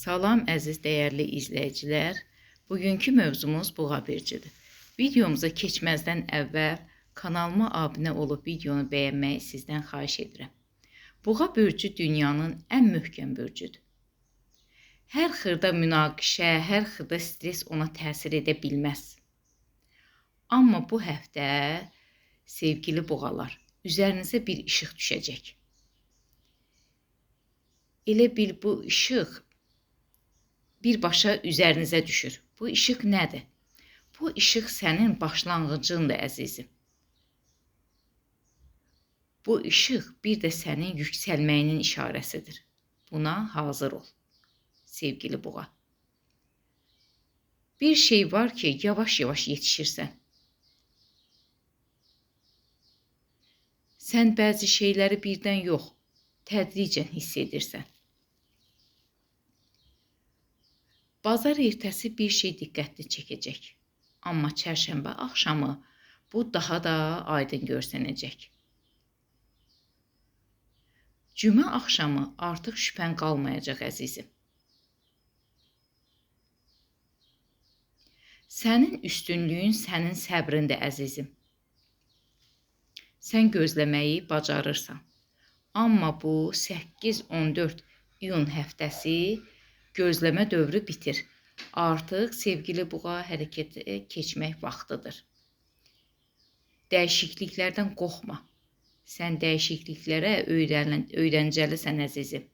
Salam əziz dəyərli izləyicilər. Bugünkü mövzumuz buğa bürcüdür. Videomuza keçməzdən əvvəl kanalıma abunə olub videonu bəyənməyi sizdən xahiş edirəm. Buğa bürcü dünyanın ən möhkəm bürcüdür. Hər xırda münaqişə, hər xırda stres ona təsir edə bilməz. Amma bu həftə sevgili buğalar, üzərinizə bir işıq düşəcək. Elə bil bu işıq birbaşa üzərinizə düşür. Bu işıq nədir? Bu işıq sənin başlanğıcındır, əzizim. Bu işıq bir də sənin yüksəlməyinin işarəsidir. Buna hazır ol, sevgili buğa. Bir şey var ki, yavaş-yavaş yetişirsən. Sən bəzi şeyləri birdən yox, tədricən hiss edirsən. Bazar ertəsi bir şey diqqətli çəkəcək. Amma çərşənbə axşamı bu daha da aydın görsənəcək. Cümə axşamı artıq şübhən qalmayacaq, əzizim. Sənin üstünlüyün sənin səbrindir, əzizim. Sən gözləməyi bacarırsan. Amma bu 8-14 iyun həftəsi gözləmə dövrü bitir. Artıq sevgili buğa hərəkətə keçmək vaxtıdır. Dəyişikliklərdən qorxma. Sən dəyişikliklərə öyrəncəlisən, əzizim.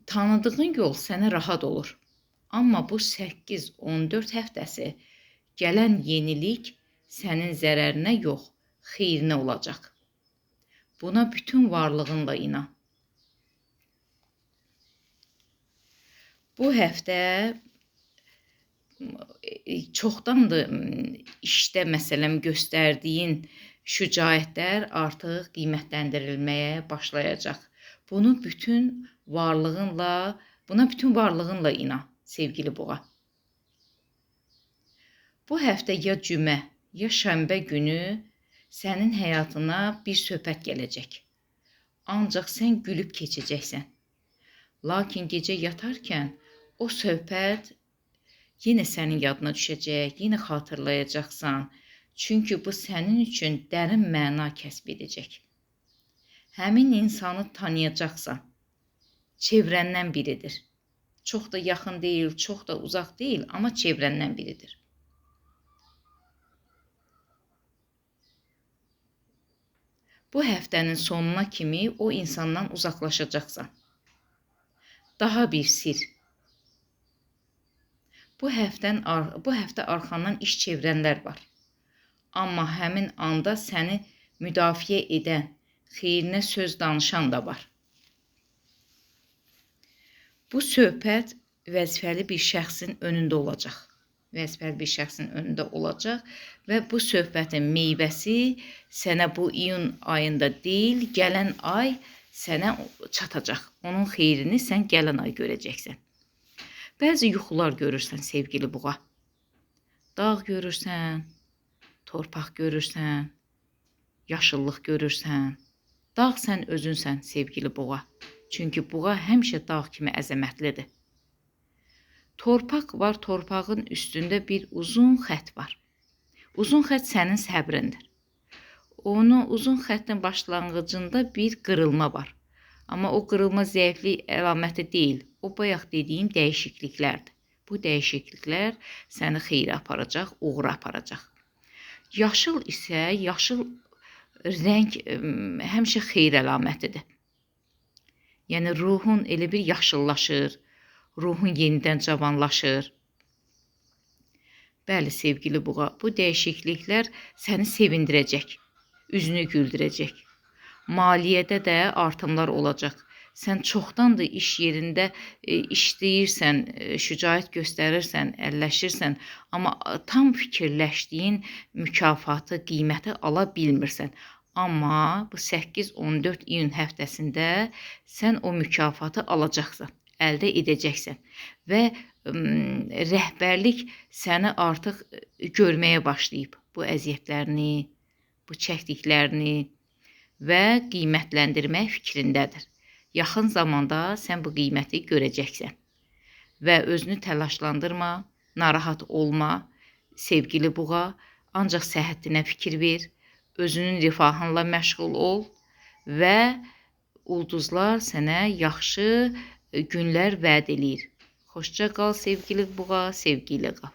Tanıdığın yol sənə rahat olur. Amma bu 8-14 həftəsi gələn yenilik sənin zərərinə yox, xeyrinə olacaq. Buna bütün varlığınla inan. Bu həftə çoxdandır işdə məsələn göstərdiyin şücaətlər artıq qiymətləndirilməyə başlayacaq. Buna bütün varlığınla inan, sevgili buğa. Bu həftə ya cümə, ya şənbə günü sənin həyatına bir söhbət gələcək. Ancaq sən gülüb keçəcəksən. Lakin gecə yatarkən o söhbət yenə sənin yadına düşəcək, yenə xatırlayacaqsan. Çünki bu sənin üçün dərin məna kəsb edəcək. Həmin insanı tanıyacaqsan. Çevrəndən biridir. Çox da yaxın deyil, çox da uzaq deyil, amma çevrəndən biridir. Bu həftənin sonuna kimi o insandan uzaqlaşacaqsan. Daha bir sir. Bu həftə arxandan iş çevirənlər var. Amma həmin anda səni müdafiə edən, xeyrinə söz danışan da var. Bu söhbət vəzifəli bir şəxsin önündə olacaq. Və bu söhbətin meyvəsi sənə bu iyun ayında deyil, gələn ay sənə çatacaq. Onun xeyrini sən gələn ay görəcəksən. Bəzi yuxular görürsən, sevgili buğa. Dağ görürsən, torpaq görürsən, yaşıllıq görürsən. Dağ sən özünsən, sevgili buğa. Çünki buğa həmişə dağ kimi əzəmətlidir. Torpaq var, torpağın üstündə bir uzun xətt var. Uzun xətt sənin səbrindir. Onun uzun xəttin başlanğıcında bir qırılma var. Amma o qırılma zəiflik əlaməti deyil. O bayaq dediyim dəyişikliklərdir. Bu dəyişikliklər səni xeyrə aparacaq, uğura aparacaq. Yaşıl isə, yaşıl rəng həmişə xeyr əlamətidir. Yəni ruhun elə bir yaşıllaşır, ruhun yenidən cavanlaşır. Bəli, sevgili buğa, bu dəyişikliklər səni sevindirəcək, üzünü güldürəcək. Maliyyədə də artımlar olacaq. Sən çoxdandır iş yerində işləyirsən, şücaət göstərirsən, əlləşirsən, amma tam fikirləşdiyin mükafatı, qiyməti ala bilmirsən. Amma bu 8-14 iyun həftəsində sən o mükafatı alacaqsan, əldə edəcəksən və rəhbərlik səni artıq görməyə başlayıb bu əziyyətlərini, bu çəkdiklərini və qiymətləndirmək fikrindədir. Yaxın zamanda sən bu qiyməti görəcəksən və özünü təlaşlandırma, narahat olma, sevgili buğa, ancaq səhhətinə fikir ver, özünün rifahınla məşğul ol və ulduzlar sənə yaxşı günlər vəd eləyir. Xoşça qal sevgili buğa, sevgi ilə qal.